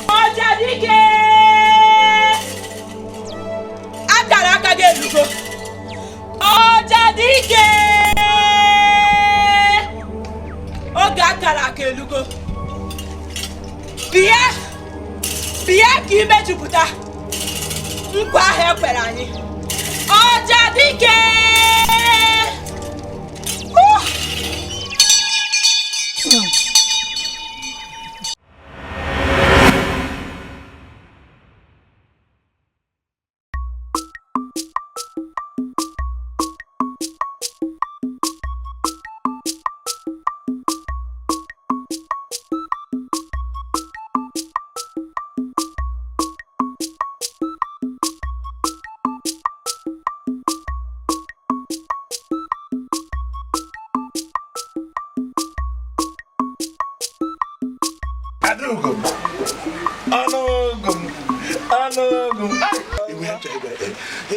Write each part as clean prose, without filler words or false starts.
Ojadike Akaraka gelugo Ojadike Oga akaraka elugo Bia ka imejuputa nkwa ahụ ekwere anyị Ojadike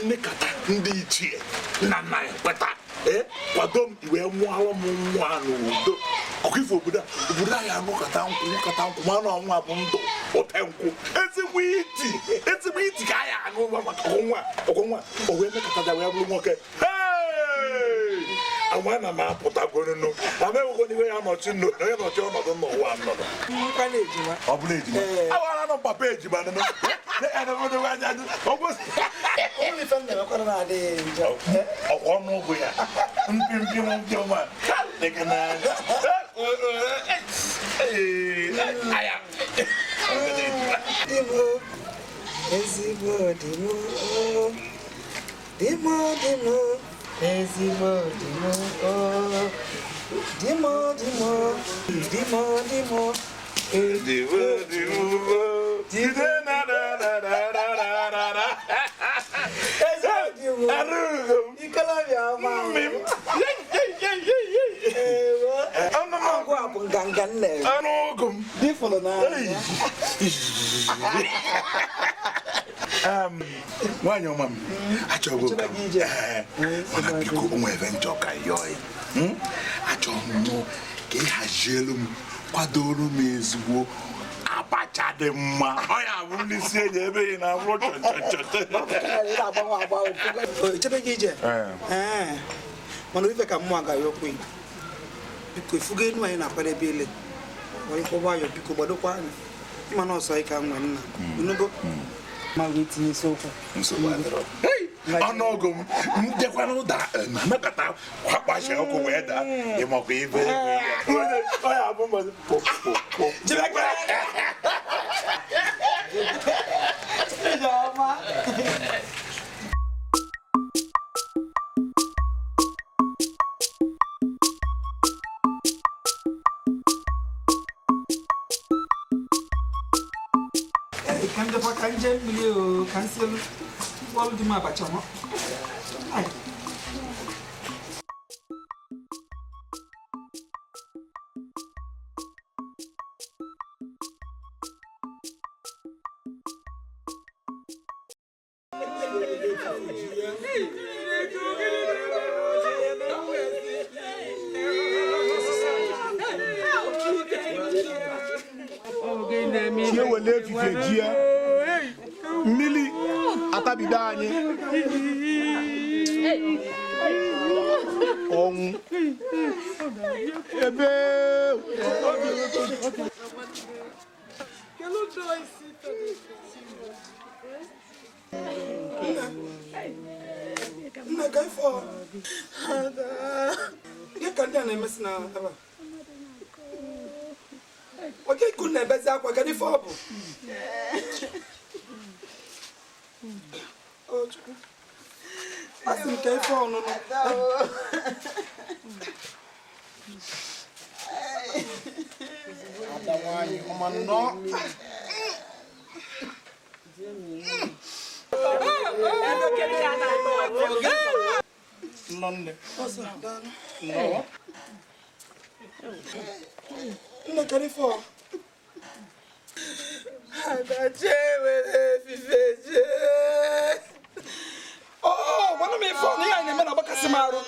Nneka ndị ichie na nna ya kweta kwado m iwe nwụọ m nwa n'udo ọkụ ifo obodo anyị anụkọta nkwụ mana ọnwa bụ ndụ ote nkwụ ezigbo iti ka anyị aṅụ maka ọgwụnwa o wee mekọta wee bụrụ nwoke Awa na ma pụta gonunu amewo ni we anọchi no ya nọchi ọnọdụ n'ụwa nnọdụ nkwa na-ejima ọ bụla ejima awara nọ papa ejima nọ ya na bodo wa jadu ogbo only family na na-adịghị njọ ọnụ ụgwụ ya mpimpi m ndị ọma dịka na aya ezigbo dimo ezigbo dimo jide na Why your mom? I told you, mana biko onwe evento ka yoy. I don't know ke hajelum kwadoro m ezigbo abacha dị mma. Ọ ya bụ ndị si enye ebe na afro chebe gị ije. Mana ife ka mmụọ ga yokwu. Biko ifuga enu anyị na-akwado ebe ile. Wari kwọba yo biko gbadokwa anyị. Ịma na ọsọ ịka nwe nna. Unugo ma wetin sokwu. Ọnụọgụ m ndekwana ụda na mekọta kwakpashe ọkụ wee daa ịmakwa ibe ọ ya bụ mbọzi kan dafa kan jan miliyo kan sel wal di ma bacha mo ai Mili atabida anyị ọnwụ ebe nna ga ifo ya kan da na emesi na aba Okay, couldn't be that. What can you for? Oh, I think I found no. London. What's that, darling? No. Look at it for. Oh, one of me for me and the man of Casimaro.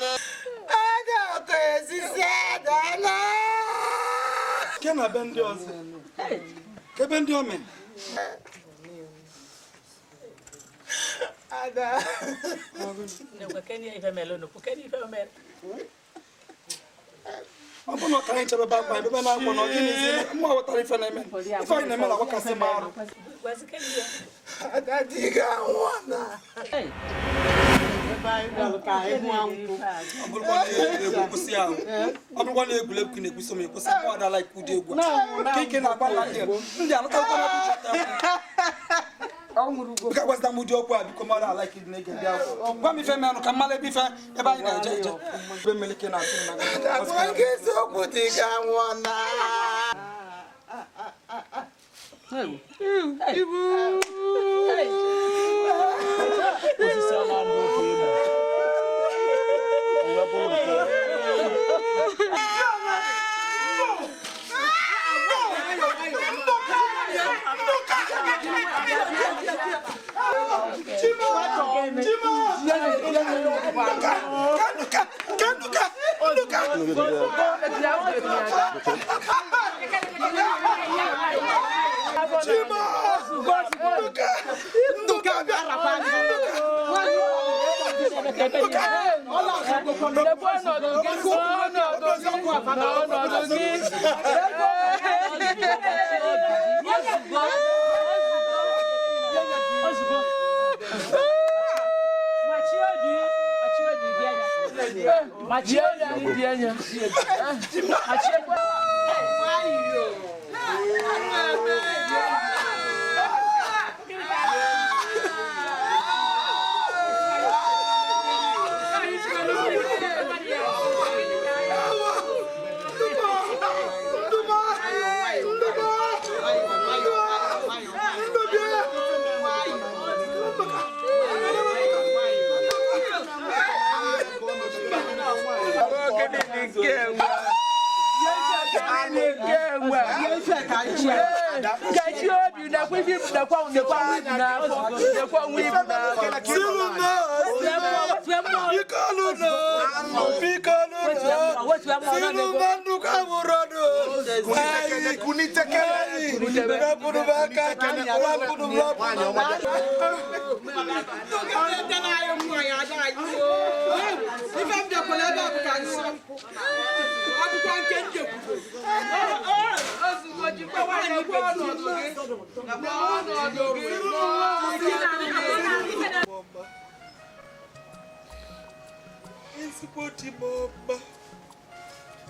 I got crazy said, can I bend yours? Can I bend your man? Ada. No, can you even melon? Can you even melon? I'm not trying to about my baby. I'm not getting more telephone. If I never walk as a man, what's the case? I got Dikeh one. Hey, I'm going to look in the some people like who do what. Kicking up like because what's the mood of become out like it naked. One if a man come mal be fair, if I know, been making out. That's why I get so good. One.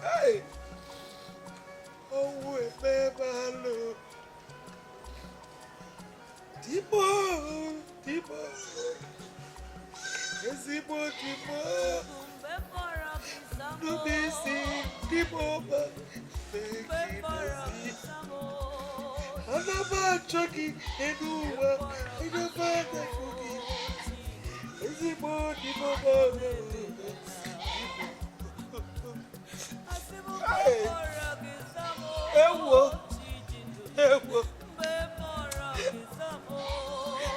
Hey, oh, baby, Tipo, no busy, Tipo, I'm about chucky, and do I don't find that cookie. Is it more Tipo?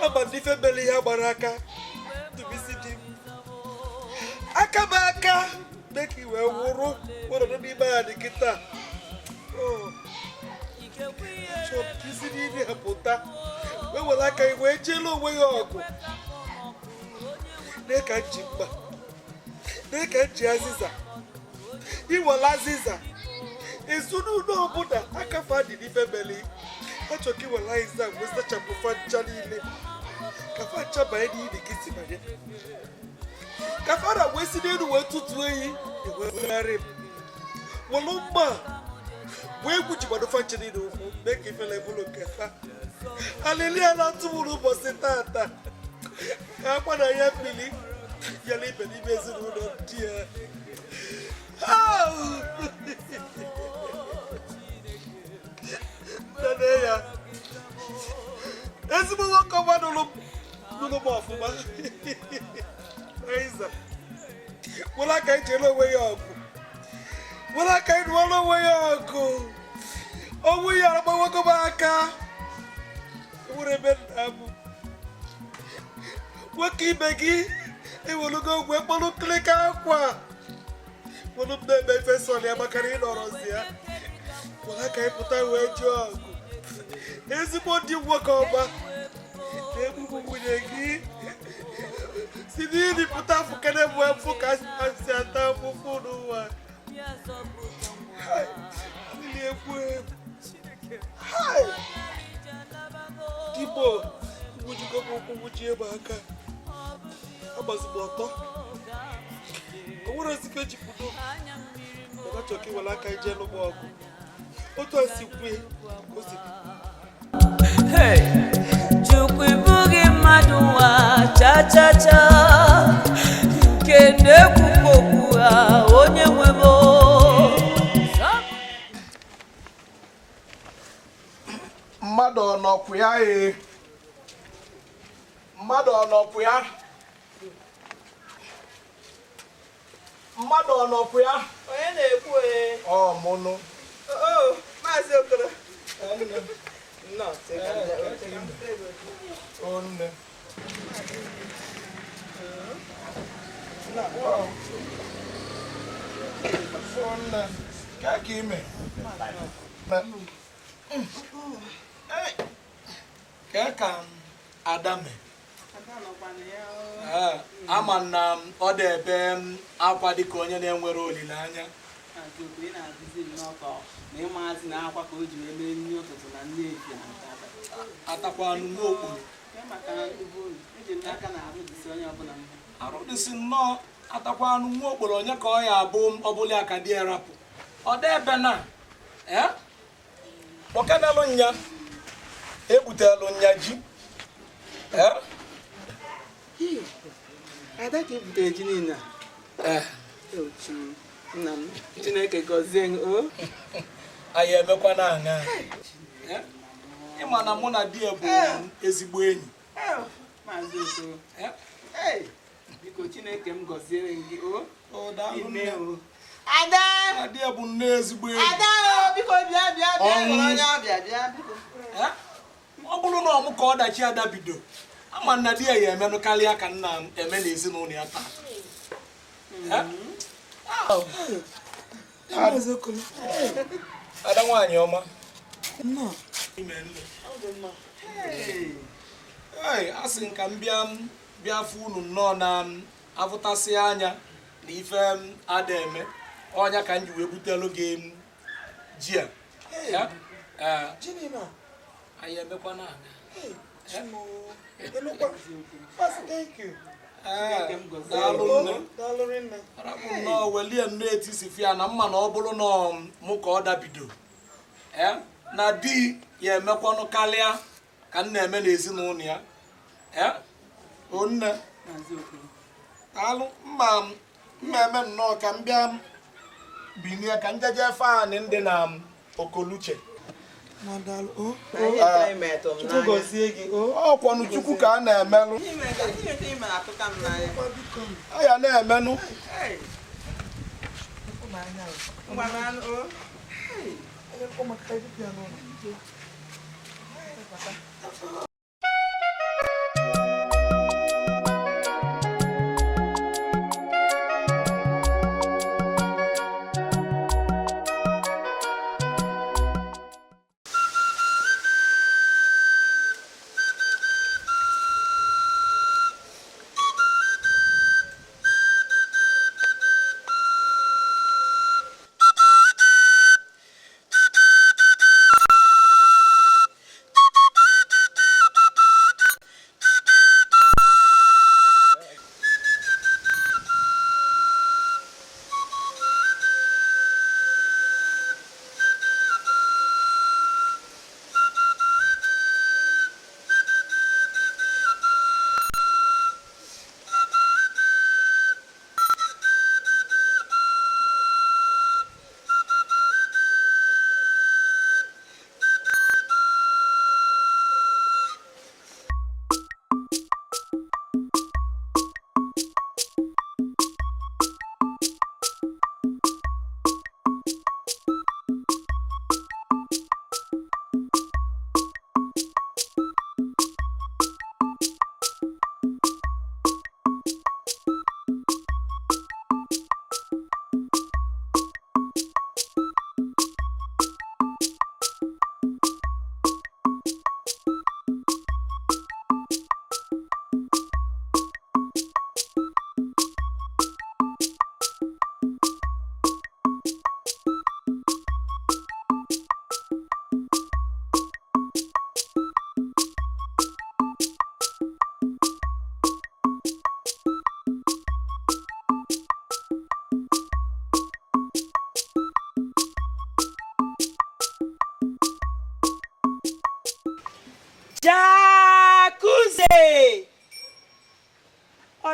I'm a different belly, Baraka to visit him. Akabaka, make you a woro, what a baby by the guitar. Oh, shop kissing in a puta. Where will I can wait till away or go? They can't chip, they can't jazziza. He will Aziza. Is soon no Buddha. I can find the different belly. I took you a line that was the chapel for Charlie. Kafacha by the kissing my head. Kafara wasted it away to 2 Well, Lumba, where would you want to function it? make you feel like Bulukefa. Hallelujah, not to Bositata. I'm going to help me. You're living in the dear. Oh! Esse mundo comando no bofo, mas é isso. Wala kai chelo weyoko. Wala kai nwalo weyoko. Owu ya ba woko baka. Ure ben abu. Waki begi. E wolu go gwe polu klika kwa. Wolu be feso le makari norozia. Wala kai puta wejo. Ezigbo di nwoke ọba na-egbugbu nwunye gị si n'ili pụta afụ kene bụ afụ ka si ata afụfụ n'ụwa ndị ekwu Igbo gwujigo bụ ụkwụ gwuji ebe aka agbazigbo ọtọ o nwere osike ejipụdo ọgachọ ka iwere aka ije lụgba ọgụ otu esi kwe o si Chukwu ibughị mmadụ nwa cha-cha-cha nke na-ekwukwa okwu ha onye nwebo mmadụ ọnọkwụ ya mmadụ ọnọkwụ ya mmadụ ọnọkwụ ya onye na-ekwu ọ mụnụ Maazị Okoro no, onne. Onne. Kaki me. Kaka Adame. Ama na ọ dị ebe akwa dịka onye na-enwere olileanya. Atakwa nụ n'okpuru arụdịsị nnọọ atakwa anụ nwa okporo onye ka ọ ya abụ ọbụla aka dị erapụ ọ dị ebe na kpọkanalụ nya ebutelụ nya ji ada ka ebutere ji niile nna m Chineke gọzie o anyị emekwa na aṅa ịma na mụ na di bụ ezigbo enyi Maazị Okoro biko Chineke m gọziere gị o Ada di bụ nne ezigbo enyi Ada biko bịa onye ọbịa bịa biko ọ bụrụ na ọmụ ka ọdachi ada bido ama na di ya emenụ karịa ka nna eme na ezinụlọ ya taa Ada nwaanyị ọma a sị nka m bịa fụ unu nnọọ na afụtasị anya na ife ada eme ọnya ka m ji wee butelu gị ji a anyị emekwa na arapụ nnọọ welie nnọọ etisi fia na mma na ọ bụrụ na mụ ka ọ dabido na di ya emekwanụ karịa ka m na-eme n'ezinụlọ ya onne alụ mma eme nnọọ ka m bịa binie ka njeje faanị ndị na Okoluche ọkwanụ Chukwu ka a na-emelụ a ya na-emenụ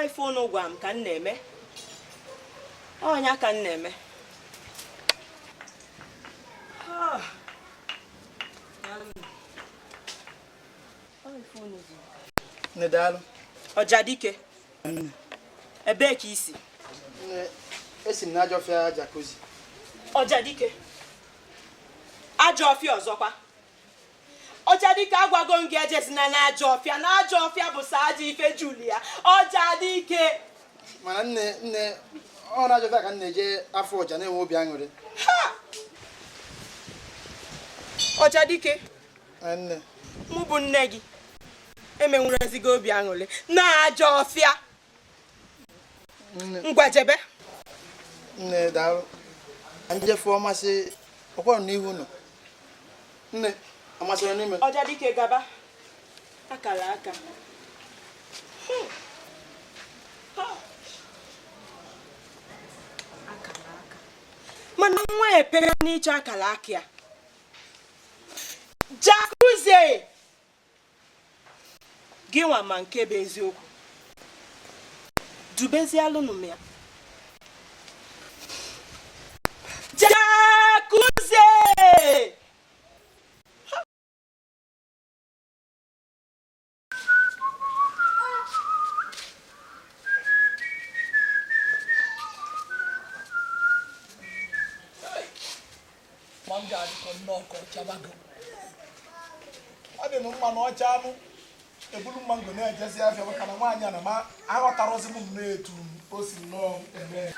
ife unu gwa m ka m na-eme. Onya ka m na-eme. Nedalo. Ojadike. Ebee ka isi? Esi m n'ajọ ọfịa jacuzzi. Ojadike. Ajọ ọfịa ọzọkwa. Ojadike agwago m gị ejezina n'ajọ ọfịa. N'ajọ ọfịa bụ Saja Ife Julia. Ojadike. Mana nne ọ na-ajọ ọfịa ka m na-eje afọ ọja na-enwe obi aṅụrị. Ojadike. Nne. Mụ bụ nne gị. Emenwurezigo obi aṅụrị n'ajọ ọfịa. Ngwajebe. Nne daalụ. Njefu ọmasị ọkwọrọ n'ihu nọ. Nne, amasịrị n'ime. Ojadike gaba. Akala aka. Akala aka. Mana nwa epere n'iche akala aka ya. Jacuzzi! Gị nwa ma nke bụ eziokwu. Dubezialụ m ya. Jacuzzi! Ọ dị mmanụ ọcha anụ ebulu mango na-ejezi afịa maka na nwaanyị a na ma aghọtarọzi m na-etu o si nnọọ eme.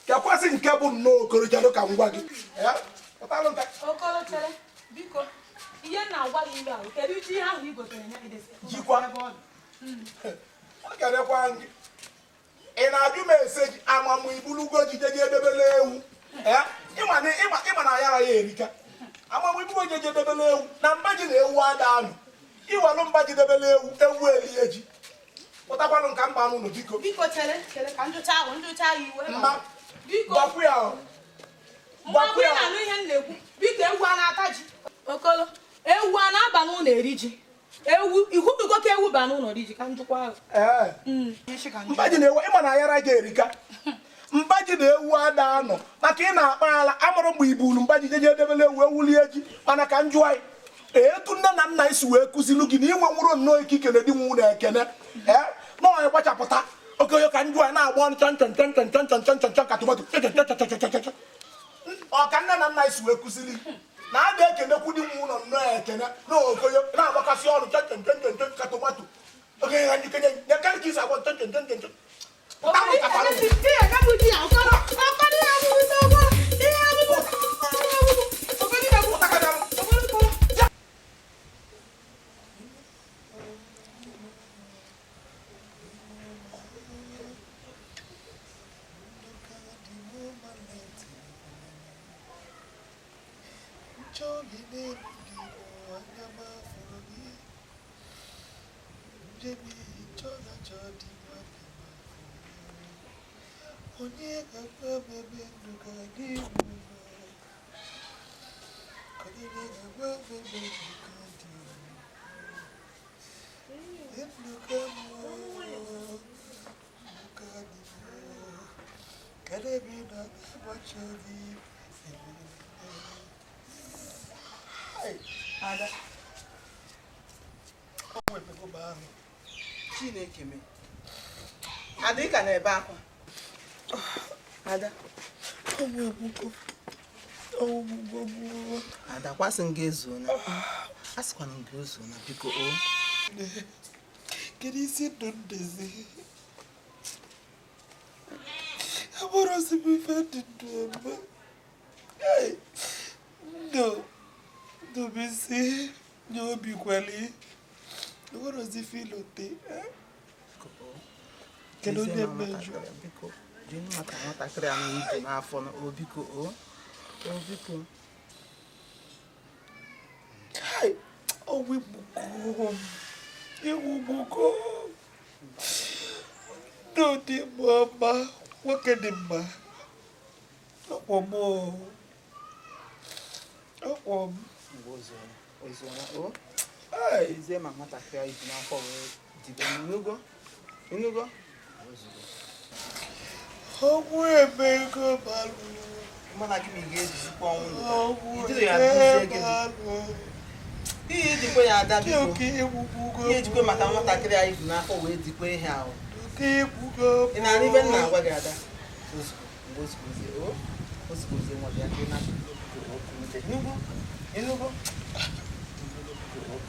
Kekwasị nke bụ nnọọ okorochado ka ngwa gị. Okorotere, biko, ihe na-agwa gị ibe ahụ, kedu ihe ahụ i gotere nye gị desi? Jikwa. Ọ ga-erekwa gị. Ị na-ajụ m ese ji amamụ ibulugo jijeje edebele ewu. Ịma na yara ya erika. Amamụ ibugo jeje edebele ewu na mba ji na ewu ada anụ. Iwalụ mba ji debele ewu elie ji. Pụtakwanụ nka mba anụ ụlọ biko. Biko chere ka njụcha ahụ iwe. Mma. Biko. Gbakwu ya ahụ. Gbakwu ya ahụ. Ihe m na-ekwu. Biko ewu a na-ata ji. Okolo, ewu a na-aba n'ụlọ eri ji. Ewu ihudugo ka ewu ba n'ụlọ ri ji ka njụkwa ahụ. Mba ji na ewu ịma na yara ga erika. Mba ji na ewu ada anọ maka ị na-akpa ala amụrụ mgbe ibulu mba ji jeje edebele ewu ewulie ji mana ka njụ anyị etu nne na nna isi wee kụzilu gị na inwe nwụrụ nnọọ ikike na di nwu na ekene na onye gbachapụta okenye ka njụ anyị na-agba ọnụ chọn ka tomato ọ ka nne na nna isi wee kụzili na a ga-ekenekwu di nwu ụlọ nnọọ ekene na okenye na-agbakasị ọnụ chọn ka tomato okenye ha njikenye ya karịa ka isi agba chọn Ada. Chineke me. Ada ị ka na-ebe akwa. Ada. Ada kwasị m ga-ezuo na. Asịkwana m ga-ezuo na biko o. Kedu isi ndụ ndezi? Amụrụ ozi m ife dị ndụ eme. Ndụ bụ isi nye obi kweli. Amụrụ ozi filote. Kedu onye mmejọ? Biko, jini maka nwatakịrị a na-eji n'afọ na obiko o. Obiko. Hai, owi buko. Ewu buko. No di mama, nwoke dị mma. Ọkwọ m o. Ozuona o. Ize ma nwatakịrị ibu n'afọ wee jide inugo ọgwụ emego balụ mana gị ma ị ga-ejizikwa ọnwụ ijiri ya duzie gị ihe ejikwa ya ada biko ihe ejikwa maka nwatakịrị anyị bụ n'afọ wee dikwa ihe ahụ ị na-arụ ibe nna agwa gị ada ozugbozie nwa bịa ka ị na-okunite inugo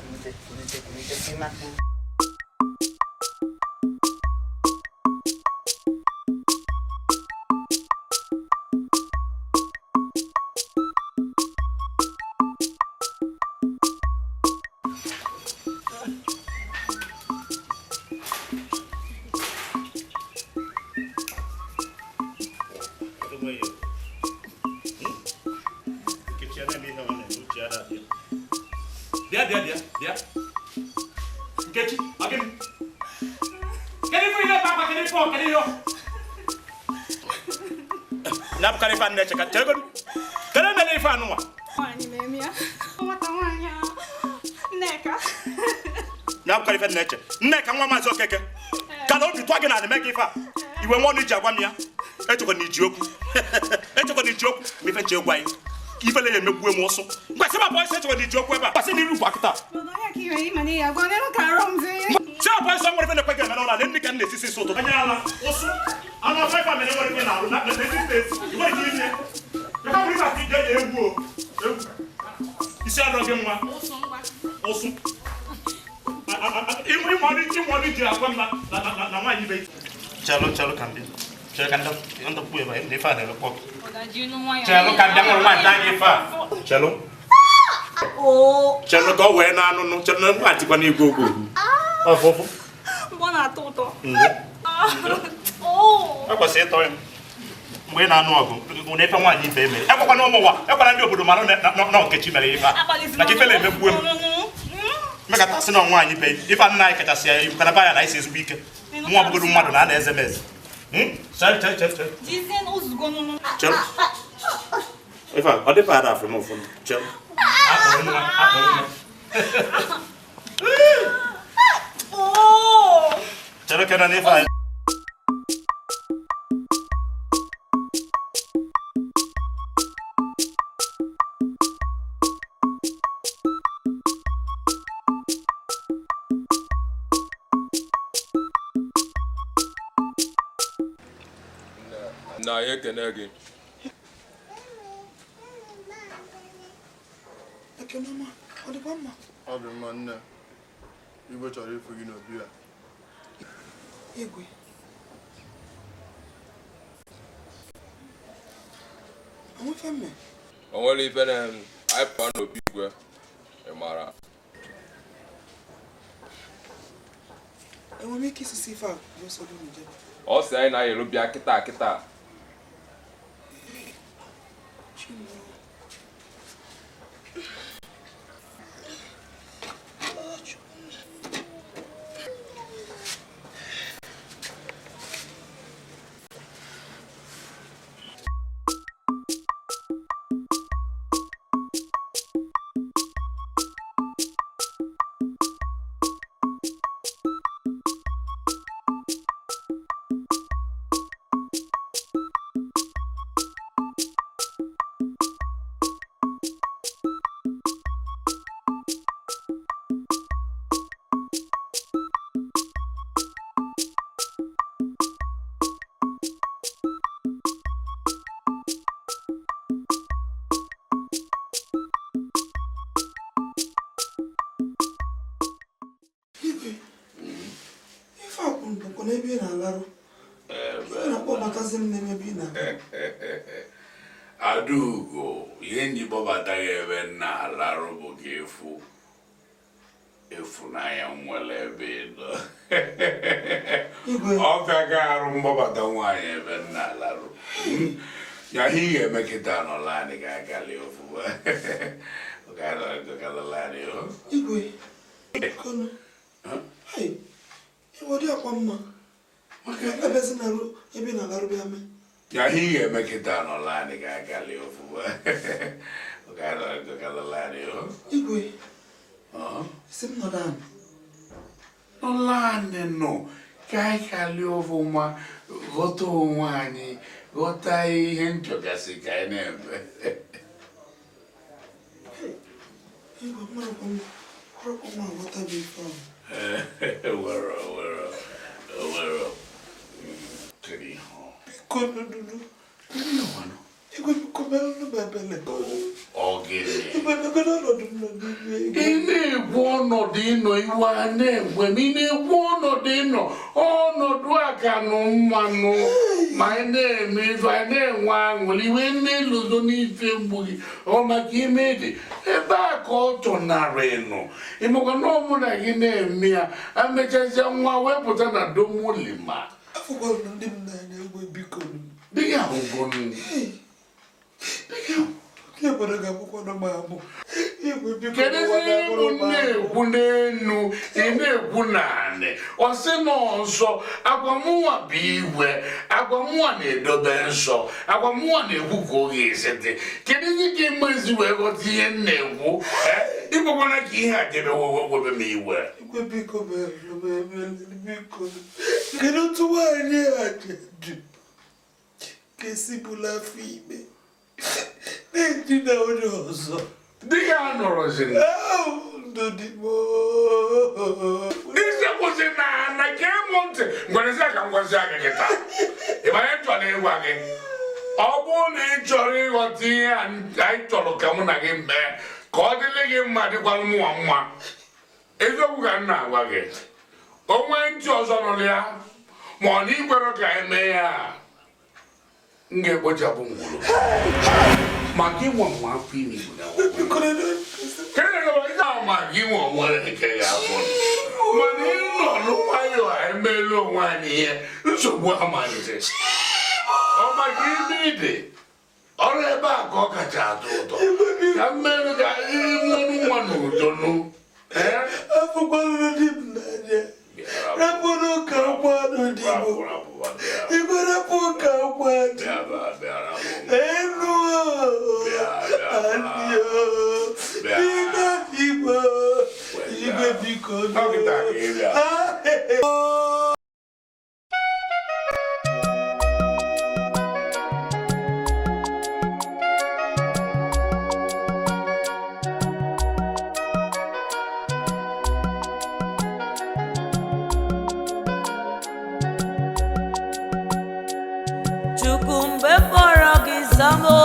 kunite ka ị na-akpụ Dia. Nkechi, again. Can you bring papa? Can you for? Can you? Nap kali fan ne cheka. Cheka. Can you mele fan wa? Wani memia. Mata wanya. Nneka. Nap kali fan ne cheka. Nneka nwa mazo keke. Kana obi to agena na make ifa. Iwe nwa no jagwa mia. Echoko ni jioku. Echoko ni jioku. We fe jegwa yi. Ife le megbu emu oso. Ngwa se ma boy se echoko ni jioku eba. Pase ni rufu akita. Kiwe mani ya gone no karomze. Se boy so mo fe ne kwege na na ni kan ne sisi so to. Anyala oso. Ana fa fa me ne wori na na the space. You want to hear? You can't believe I did ewu o. Ewu. Isi adroge nwa. Oso. Imu moni je akwa na nwa yi be. Chalo kambi. Chalo kanda. Ndo puwe ba. Ne fa na lo pop. Chalo kanda mo nwa ta ge fa. Chalo. Oh. Chalo go we na anu no. Chalo nwa ti kwa ni gogo. Ah fofo. Bona toto. Oh. Akwa se to em. Mgbe na anu ogu. Mo ne fa nwa yi be me. Ekwa na omo wa. Ekwa na ndi obodo ma na Nkechi mere ifa. Na ke fele megbu em. Mega ta se na nwa yi be. Ifa na ai kacha se ya kana ba ya na isi ezugbo ike. Mo obodo mmadu na SMS. Chal. Dizem uzgo no. Chal. Ifa, ode pa da from phone. Chal. Oh. Chalo kana ne fa. Na ye kene gị. Ekenoma, ọ dịkwa mma? Ọ dị mma nne. Igwe chọrọ ịfụ gị n'obi ya. Igwe. Onwefe mme? O nwere ife na anyị pụọ n'obi igwe. Ị mara. Enwere m ike isisi ife a n'ụsọ gị nje? Ọ sị anyị na-ayelu bịa kịta. Adugo, yendi baba tagave na larobo gefu. Efuna ya mwele bedo. Ogaga rumboba dangwa ebe na laro. Ya hiye mekita no lani ga gali ofu. Ogala gala lani o. Igwe. Kono. Hey. Iwodi akwa mma. Maka ebezi na ru ebe na laro bia me. Ya hiye mekita no lani ga gali ofu. Ogala gala lani o. Igwe. Sim no dan. Nolane no. Kai kali ofuma goto wani gota hento kasi kai nembe. Igbo mara kuma gota be from. Where. Tiri ho. Kono. No one. Igbo komelo no bebele. Ogene. Igbo no Ine buono dino iwane mine buono dino ono duaka no manu maine mi vane wangu liwene luzo ni fembugi o makimedi e ba ko tonareno imoko no muna gine mia amechacha nwa weputa na domo lima afugo ndim na egbe biko diga ngonu Ke baraga boko no mamu Kunenu ine kunane osino nso agwamuwa biwe agwamuwa ne dobenso agwamuwa ne kuko yesete kedisi ke mezi we gotie newu ibo kona ki ha jebe wo be miwe ikwe biko be biko kero tuwa ni aje kesibula fibe Nina onoso Diga norosin Dodimo Dise kose na kemonte ngwaneza ka ngwaza ka keta Iba yeto na ewage Obo na chori oti an ai tolo kamu na gembe ko dile ge ma de kwa mu Ezo buga na wage Onwe nti ozo no lia mo ni gwero ka eme ya Nge boja bungulu Magi mwa fini buda Kene ga magi mwa ke ya fon Mani no ayo emelo wani e so bu amani se O magi bide Ore ba ko ka cha to Kamero ga manu tonu Afu kwa dim na je Rapono ka kwa no dibo Igora po ka kwa Eno Adio Ibe biko Chukumbe porogi samo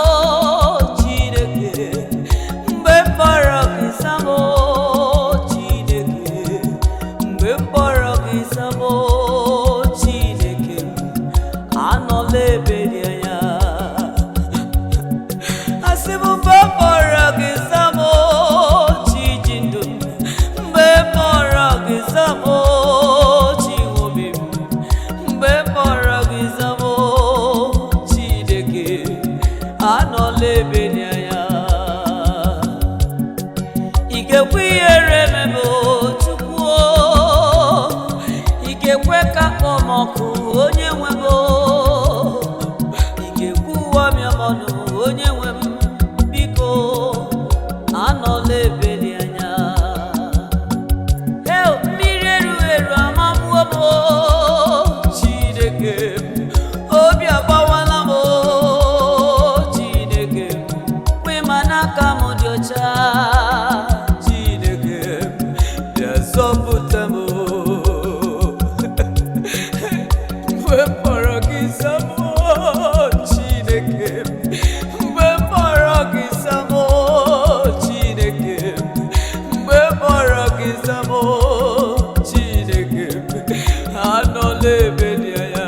chideke mbe porogi samo chideke mbe porogi samo chideke anole bedianya asibu mbe porogi samo chijindu mbe porogi samo chiwobi mbe porogi samo Anolebeniaya Igekwiere mebo Chukwu Igekwe ka kpomoku onye nwebo Igekwu amiamonu onye nwem biko Anolebenianya mmiri eru amabuobo Chineke obi agbawala mo Chineke yazọpụta m mgbe mkpọrọ gị samo Chineke mgbe mkpọrọ gị samo Chineke mgbe mkpọrọ gị samo Chineke anọla ebe dị anya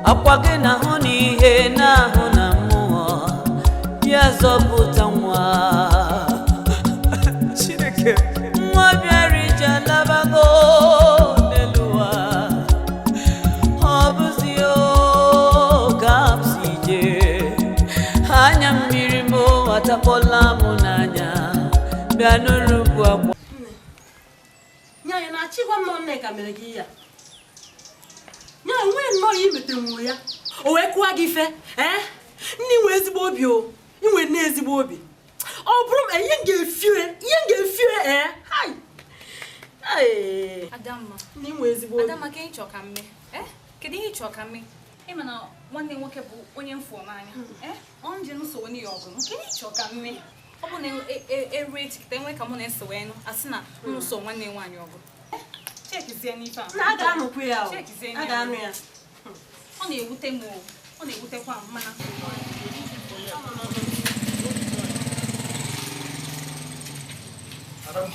Akwage na hụ n'ihe na-ahụ na mmụọ ya zọpụta nwa Chineke nwa tapola munanya bianuru bua nya na chi kwa mo Nneka mere gi ya nya we no yi metenwu ya o we kwa gi fe ni we ezigbo obi o ni we na ezigbo obi o brum e yen ge fie hi Adamma ni we ezigbo obi Adamma ke ichoka mme kedu ihe ichoka mme imana nwanne nwoke bụ onye mfu n'anya onje no so woni yogo no kedu ichoka mme obu na rate tenwe ka mo na esewe no asina no so nwanne nwanyi yogo check zie ni fa na aga no ku ya o check zie ni aga no ya ọ na-ewute m ọ na-ewutekwa mana Adam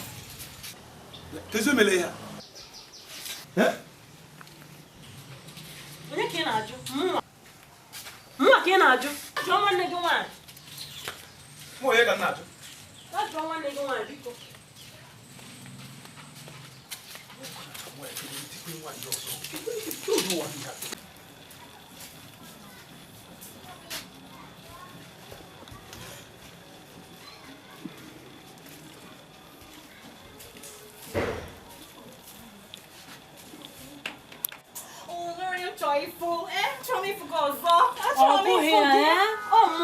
tezo mele ya onye ke na aju mwa ke na aju jo nwanne gị nwa mo ye ka na aju jo nwanne gị nwa biko mo ye ke ti pe nwa yo so do wa ni joyful chome fugozo chome fugo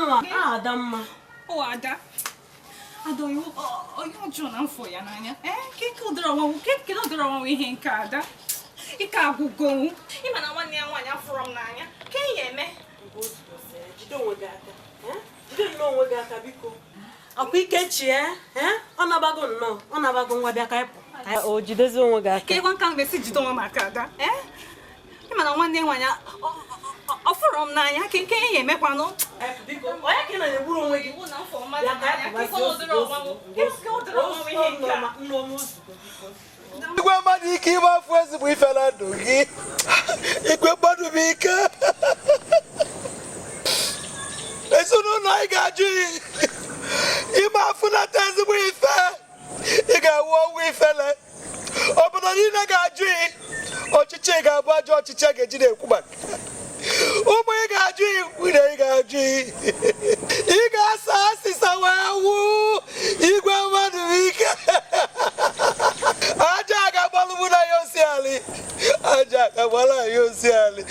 mwa Adamma Ada Adoyo oyo jona mfo ya nanya ke kodro wa ihe nke ada ika agugo ima na nwanne ya nwanya from nanya ke yeme jide onwe gị aka jide onwe gị aka biko akwa ike chi ọ nabago nnọọ ọ nabago nwa bịa ka ịpụ o jidezi onwe gị aka ke gwa nka mbesi jide onwe maka ada ima na nwanne nwanya from nanya ke yemekwanụ biko onye ke na egburu onwe gị na mfo mmadụ nanya ke kodro wa ihe nke Igwe mmadụ ike ịgba afọ ezigbo ife na ndụ gị igwe mmadụ bụ ike ezinụlọ anyị ga-ajụ ịgba afọ nata ezigbo ife ị ga-awụ ọnwụ ifele obodo niile ga-ajụ ọchịchị ga-abụ ajọ ọchịchị a ga-eji na-ekwu maka ụmụ ị ga-ajụ nwunye ị ga-ajụ ị ga-asa asịsa wee wụ igwe mmadụ bụ ike aja ga-agbalụ mụ na ya osi alị aja ga-agbalụ ya osi alị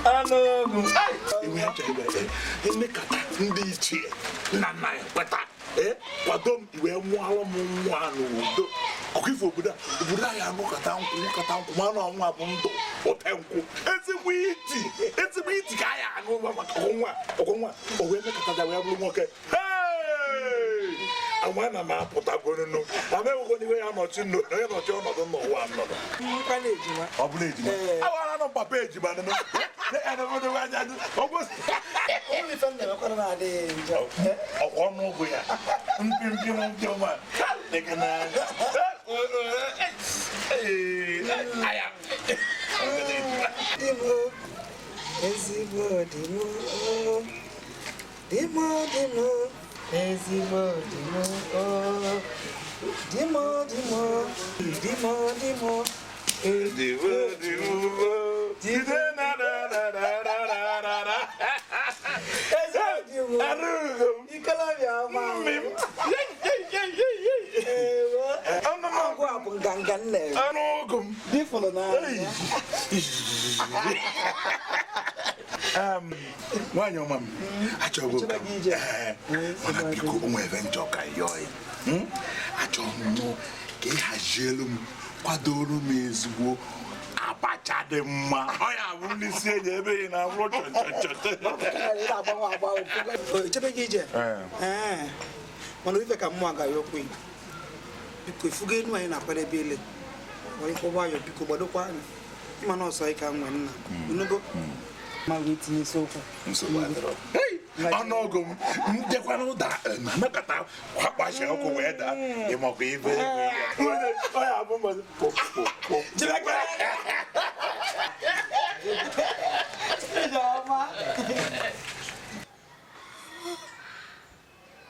Anugum. Iwe acha iwe. Nneka ndị ichie na nna ya kweta. Kwado m iwe nwalụ m nwa n'udo. Ọkụifo obodo anyị anụkọta nkwụ mana ọnwa bụ ndụ ote nkwụ. Ezigbo iti ka anyị aṅụ maka ọgwụnwa o wee mekọta wee bụrụ nwoke. Anwa na m apụtagoro nụ amewego n'iwe ya nọchi ọnọdụ n'ụwa nọdụ ọ bụla ejima awara nọ papa ejima nụ ọkwa ọnụụgwụ ya mpimpi nwa ezigbo dimo ezigbo dimo jide na Arugum ikolobia ma agwa bụ nganga nne Arugum difolo na nwanyị ọma m achọghị mana biko onwe ebe njọ ka yọọ achọghị m ka ị hazielu m kwadoro m ezigbo abacha abacha dị mma ọ ya bụ ndị si enye ebe ị na-abụrụ Echebe gị ije mana ife ka mmụọ agaghị okwu Igbo biko ifugo enu anyị na-akwara ebe ile were mkpọba ayọ biko gbadokwa anyị ịma na ọsọ ịka nwe nna unugo ma wee tinye isi okwu ọnụọgụ m ndekwana ụda na mekọta kwakpachi ọkụ wee daa ịmakwa ibe ọ ya bụ mmadụ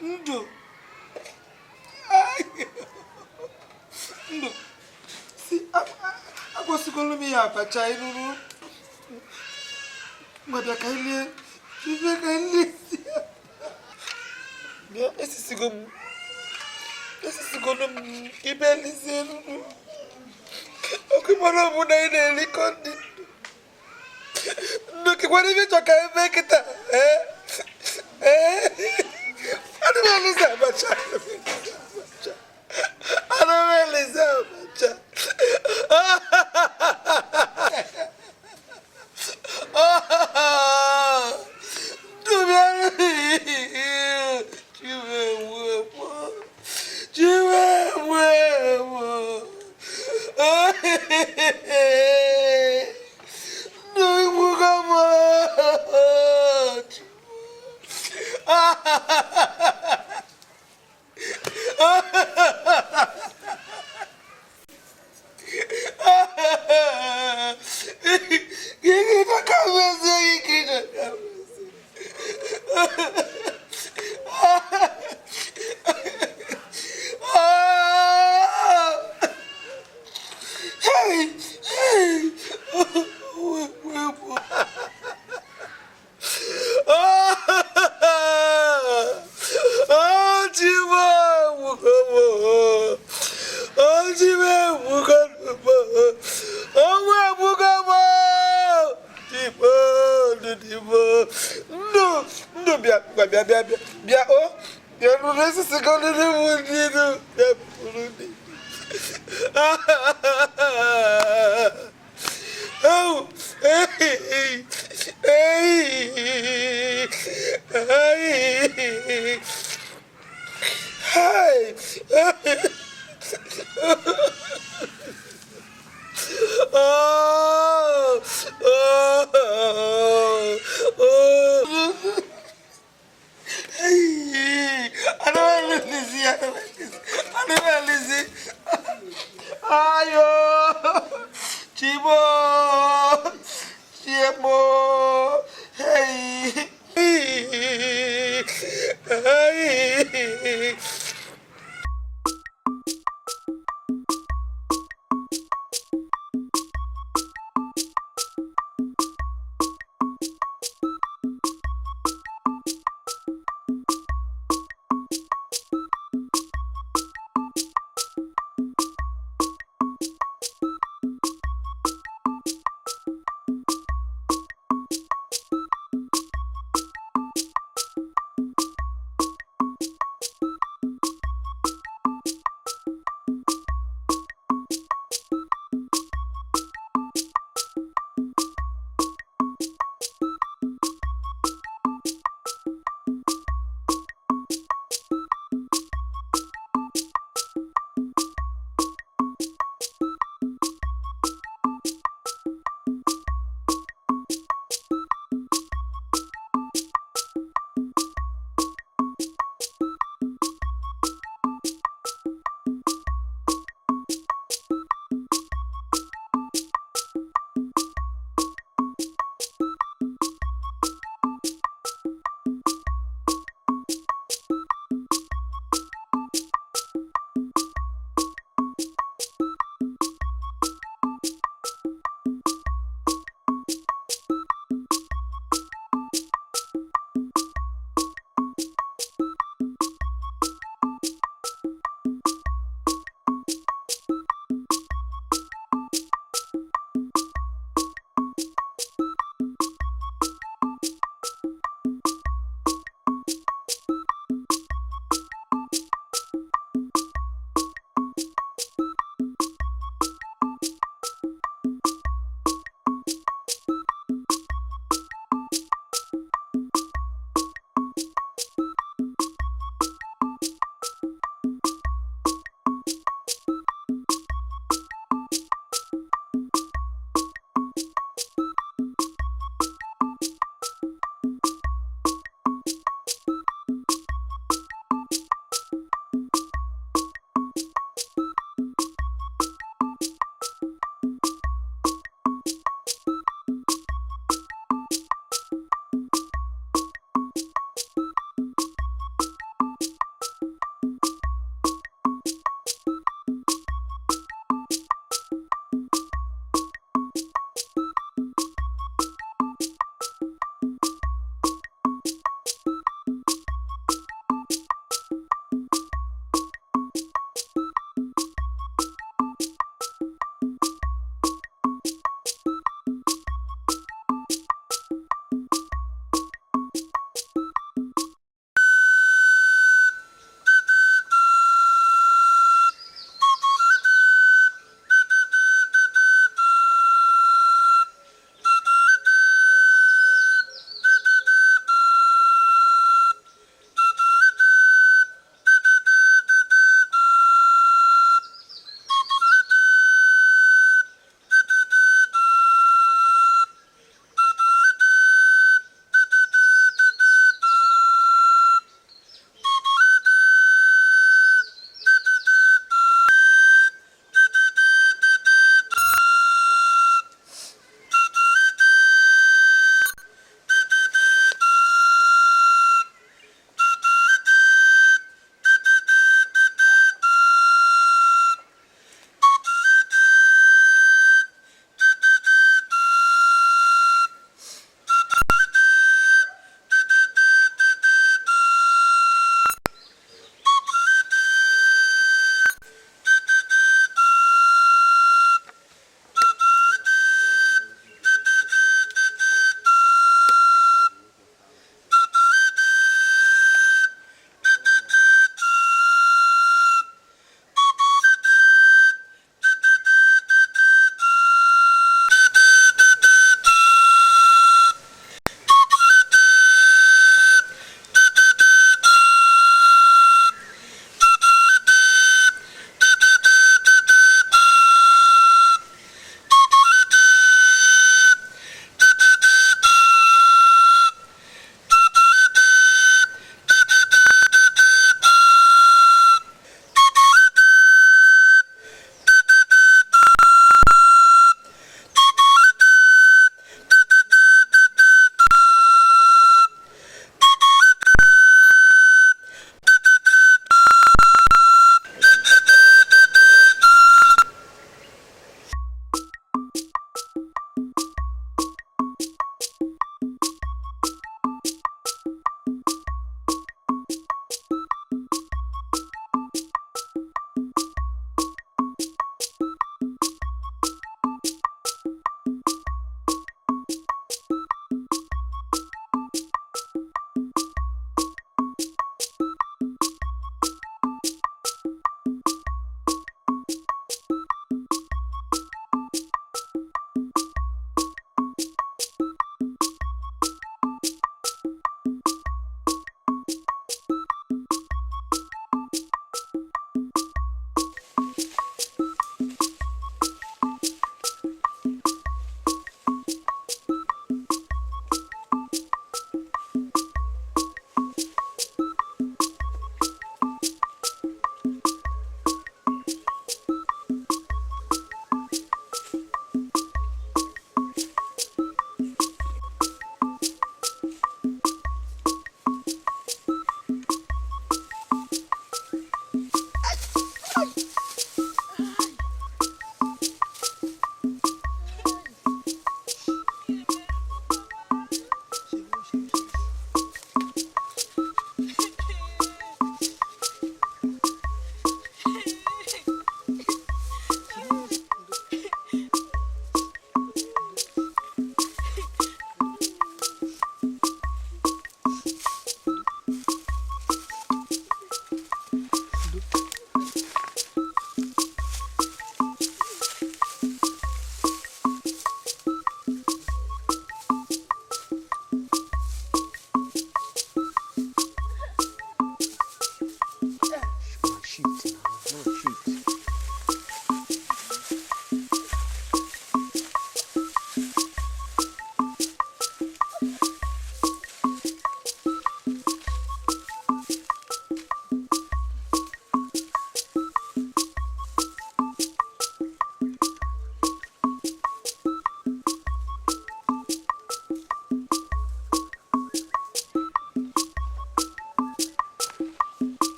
ndụ si agwasigolu m ya abacha iruru mgbada ka ilie ife ka ilie bịa esisigolu m ibe elizie iruru ọkụ mara ọbụ na ị na-erikọ ndị ndụ kikwara ife chọ ka ebe kịta Animalize abacha. Animalize abacha.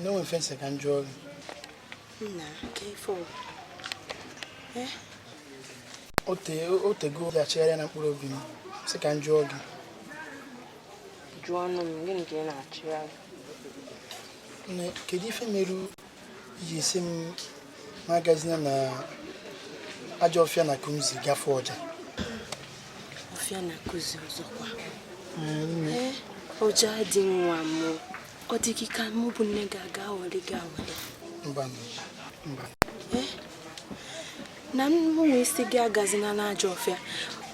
No offense, I can join. Nah, careful. Eh? Ote go the chair and put of him. Second jogging. John, I'm going to get a chair. Can you feel me? You seem magazine na Ajofia na Kumzi Gaforja. Ofia na Kuzi Zokwa. Ojadi Mwamo. Odiki ka mubu nega gawale. Mbana. Na mwe isi gagazina na Ajofia.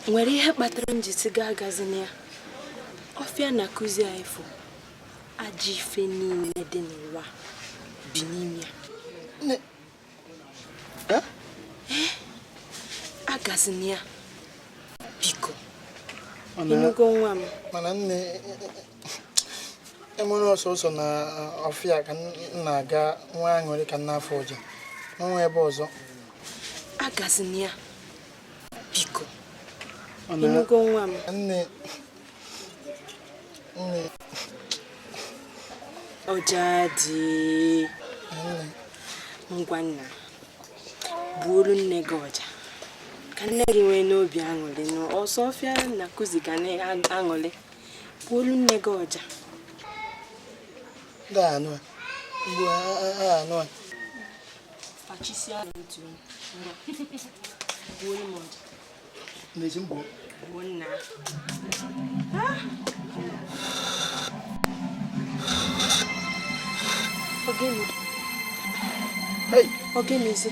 Nwere ihe kpatara njisi gagazina ya. Ofia na Kuzi aifo. Ajife niile dị n'ụwa bi n'ime ya. Agazini ya biko inugo nwa m mana nne emere ọsọ na ọfịa ka na-aga nwa aṅụrị ka n'afọ ọja n'ọnwa ebe ọzọ. Agazini ya biko inugo nwa m nne Ojadike ngwa nna buru nne gị ọja ka nne gị nwee n'obi aṅụrị n'ọsọ ọfịa na Kuzi ga na-aṅụrị buru nne gị ọja anụ fachisi anụ ntụ buru m ọja n'ezi mbụ bụ nna Ogeni. Hey, Ogeni zi.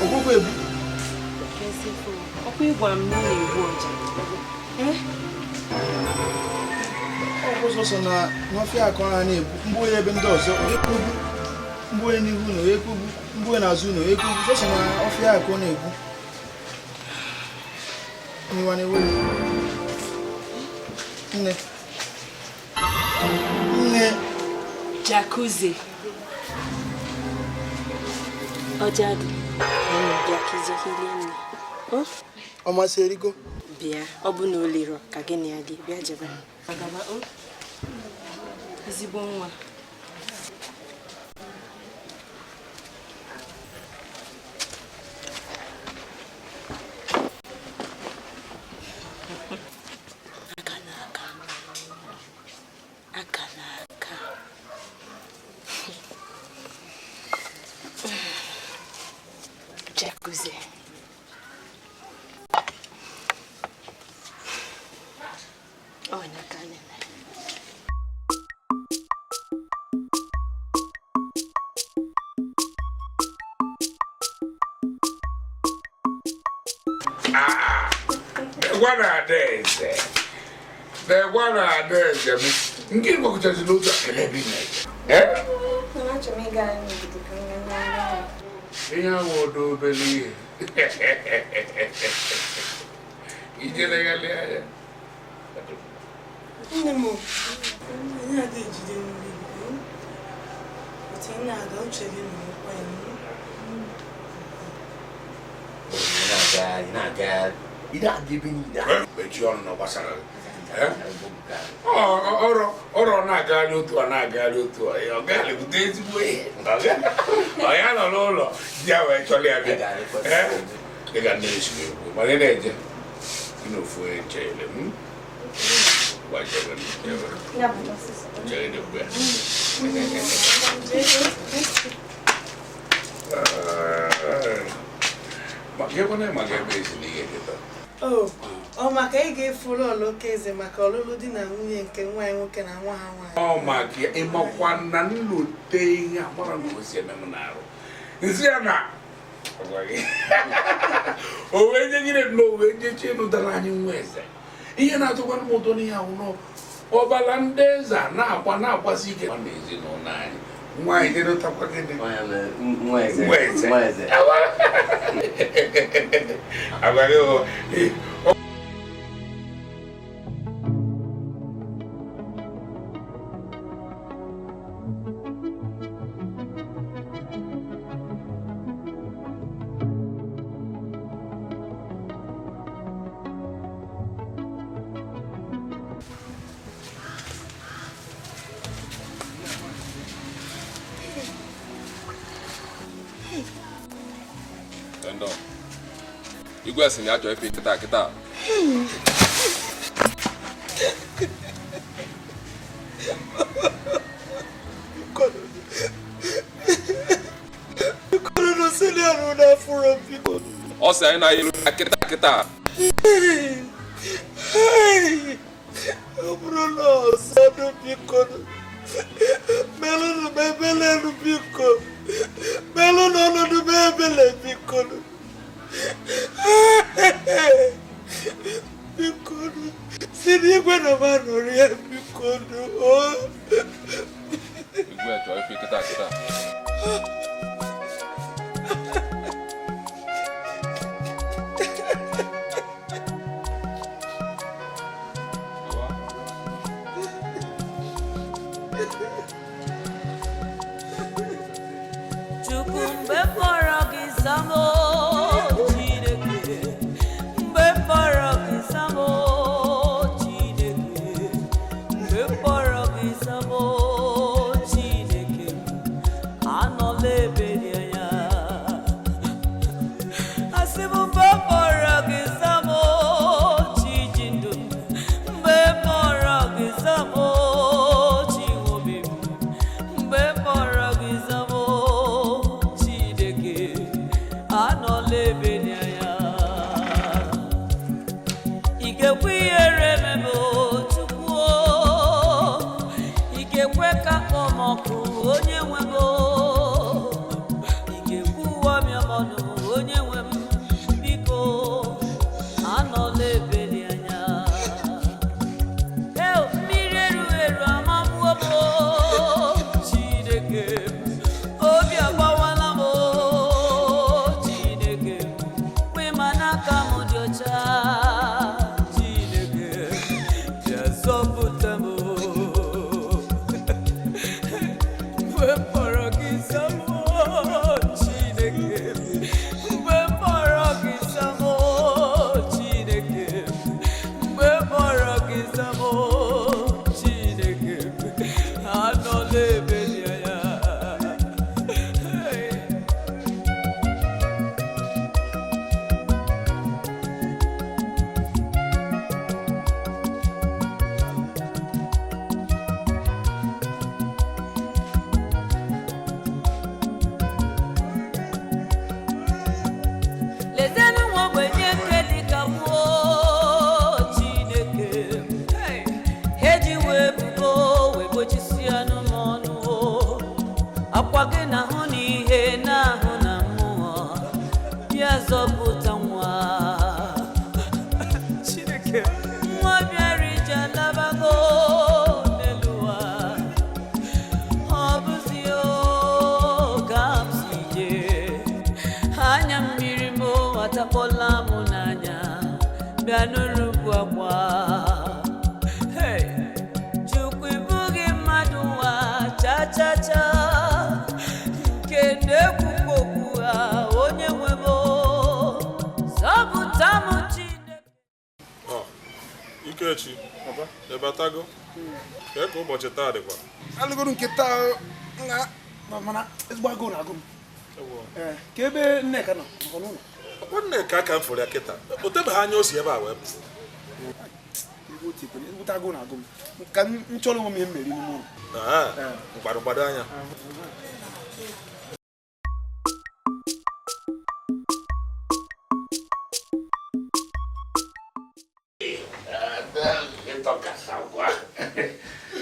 Ogogo ebu. Kesi fo. Oku igwa m na-egbu ọja. Ọgụsọsọ na n'ọfịa akọ ha na-ebu mgbe onye ebe ndị ọzọ ekwubu mgbe onye n'ihu na ekwubu mgbe onye n'azụ na ekwubu sọsọ na ọfịa akọ na-ebu. Nwane wewe. Nne Jacuzzi. Ojadi. Bịa kilie nne. Ọ masị erigo? Bịa, ọ bụ na o lero ka gị na ya dị. Bịa jebe. Agaba o. Ezigbo nwa. Jacuzzi. Oh, nakane. What are they say? What are they say? Give me just look at the eh? Yeah, what do you believe? You get a Nemo, I did you but I don't tell you not bad. You don't give me that. But you don't know what's up. Or not got to an agallo to a galley with this way. I don't know. Yeah, actually, I got they got this. My lady, you know, for a jail. Whatever. Oh, maka ị ga-efuru ọlụkeze maka ọlụlụ di na nwunye nke nwaanyị nwoke na nwa ha nwaanyị. Maka ịmakwa na nlote ihe agbara ngosi eme m n'arụ. Nsi ya na o wee nye gịnị na o wee jeche nụtara anyị nwa eze. Ihe na-atụkwa m ụtọ n'ihe ahụ nọ ọbala ndị eze na-akwasị ike na ezinụlọ anyị. Nwaanyị dị nụtakwa gịnị? Nwa eze. Agwaghị Igwe si na achọ ife kita. O say na ilu kita. Bruno, sado pico. Melo bebele no pico. Melo no bebele pico. Pico. Se digo na mano ria pico. Igwe to ife kita. Ikechi, ebatago. Ka eko ụbọchị taa dịkwa. Alụgoro nke taa mana ezigbo agụụ na-agụ m. Ka ebe Nneka nọ n'ụlọ. Ọ Nneka ka m fụrụ ya kịta. O tebeghị anya o si ebe a wee pụ. Ezigbo agụụ na-agụ m. Ka m chọrọ onwe m ihe m meri n'ime ụlọ. Mgbado anya.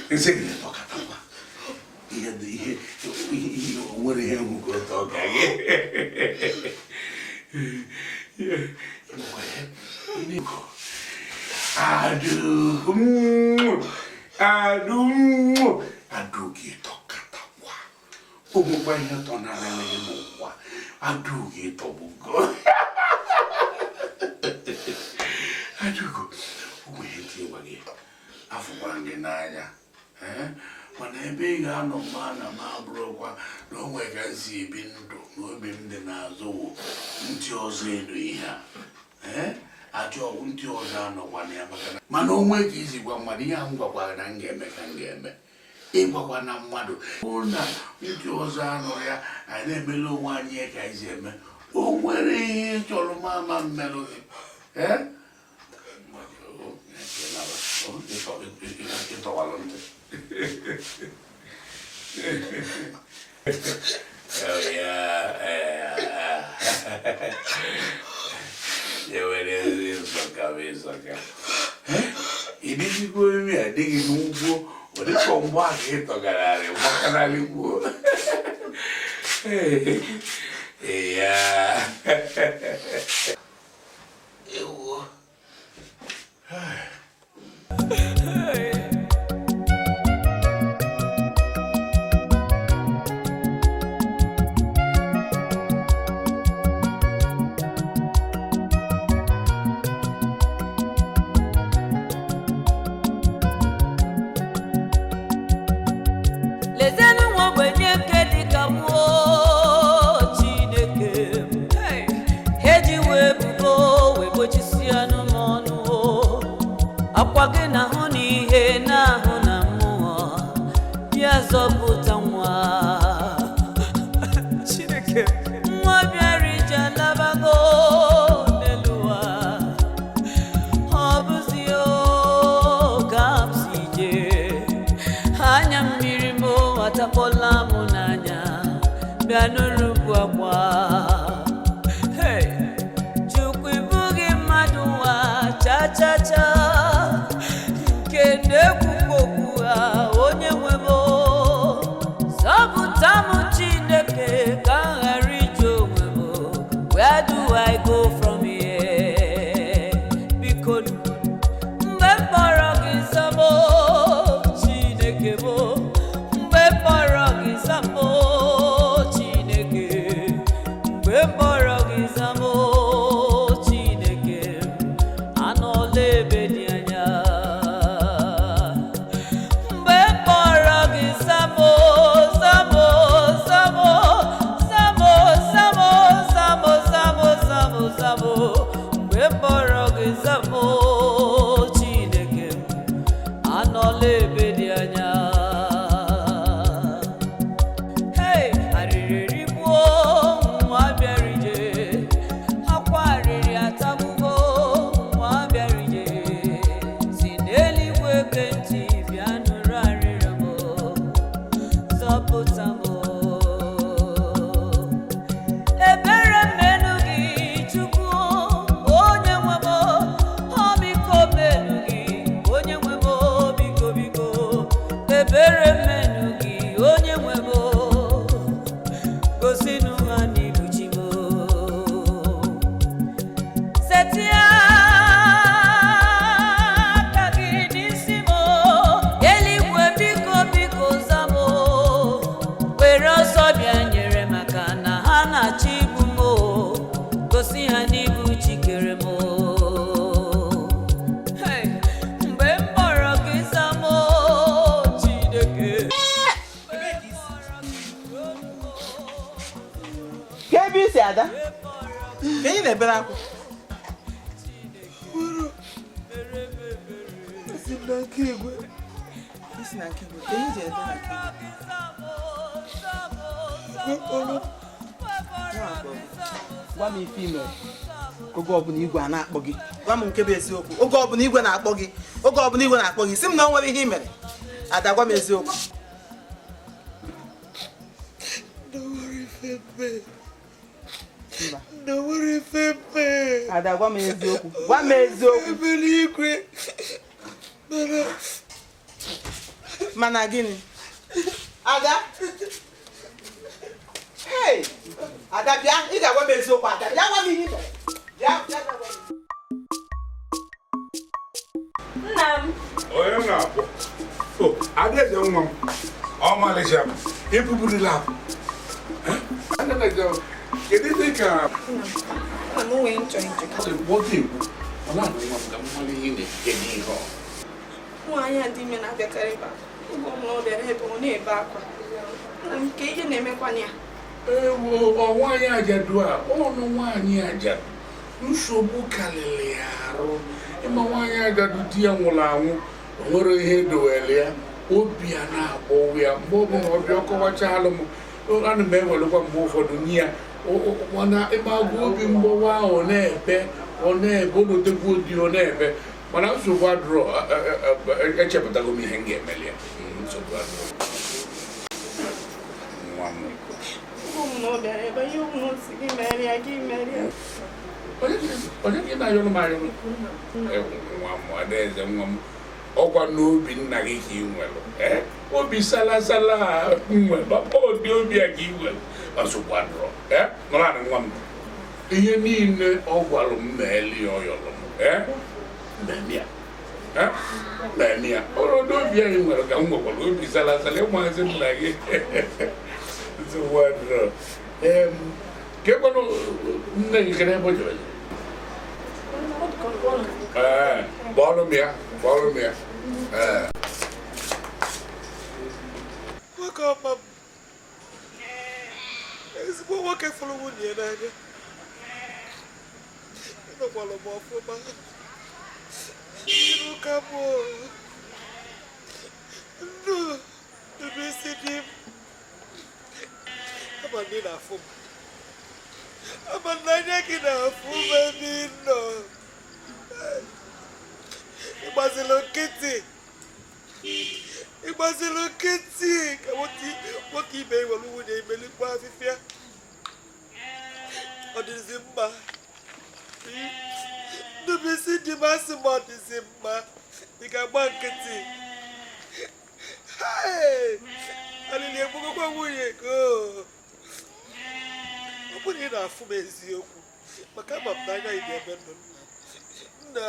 Ese que le toca tapar. Y yo dije, muere el mundo toca. Adu que toca tapar. Como vai retornar ela em boa. Adu que tobugo. Adu, o gente vai afugando naya. Mana ebe ị ga-anọ mma na ma bụrụkwa na o nwere ka si ebi ndụ n'obi m dị n'azụ ndị ọzọ elu ihe a achọ ndị ọzọ anọkwa na ya maka na mana onwe ka isi gwa mmadụ ihe ahụ gwakwara na m ga-eme ka m ga-eme ịgwakwa na mmadụ bụ na ndị ọzọ anọ ya anyị na-emela onwe anyị ka anyị si eme O nwere ihe chọrọ mama mmerụ gị. Ịtọwalụ ntị. Ịdịghịkwa emi adịghị n'ugbo ọ dịka mgbe a ka ịtọgararị mgbakararị gboo. Ewo. Oge ọbụla igwe a na-akpọ gị gwa m nke bụ eziokwu. Oge ọbụla igwe na-akpọ gị si m na o nwere ihe i mere. Ada, gwa m eziokwu. Ada, gwa m eziokwu. Gwa m eziokwu. Mana gịnị? Ada? Hey! Ada, bịa, ị ga-agwa m eziokwu. Ada, bịa gwa m ihe i mere. Nna m. Onye na-akpọ? Adaeze nwa m. Ọmalịcha m. Ebuburila m. Adaeze m. Kedu ihe ka... Nna m nwee nchọ ije. Nwoke Igbo. Ọ na-adị nwa m ka mmalị ihe na-eke n'ihe ọ. Nwaanyị a dị ime na-abịakarị ebe a. Oge ọbụla ọ bịara ebe ọ na-ebe akwa. Nna m, ka ihe na-emekwana ya. Ewo, nwaanyị ajadu a, ọnụ nwaanyị ajadu. Nsogbu karịrị ya arụ. Ịma nwaanyị ajadu di ya nwụrụ anwụ, o nwere ihe dowere ya, obi a na-agbọwụ ya. Mgbe ọ bụla ọ bịa kọwachalụ m, ana m ewelekwa mgbe ụfọdụ nye ya Mana imago bimbowa onebe onodegwu di onebe. Mana nsogbu adro echepụtago m ihe nga emeli ya. Nsogbu adro. Onye gị na-ayọrọ m ayọrọ nwa m adaeze nwa m ọkwa n'obi nna gị ka ị nwere obi salasala nwere obi a ka ị nwere ọsụkwadoro nọrọ na nwa m ihe niile ọ gwara m meeli ya ọyọrọ m memia ọrọdụ obi anyị nwere ka m nwekwara obi salasala ịmazị nna gị nsụkwadoro ka ekwenụ nne gị kere ebe o jere bọ́ọ̀lù mi ya. Nwoke ọma m, ezigbo nwoke fụrụ nwunye n'anya. Ịnọkwala m ọfụma. Ịnụ ka m nnu ebe isi dị m. Ama ndị na-afụ m. Ama n'anya gị na-afụ m ebe ị nọ. Ịgbazilo nkịtị ka nwoke ibe iwere nwunye imelikwa afịfịa ọ dịzi mma ndụbisi dị masị ma ọ dịzi mma ị ga-agba nkịtị alili egbugokwa nwunye go ọ bụrụ ị na-afụ m eziokwu maka ama m n'anya ị ga-eme ndụ nna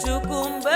Chukumbe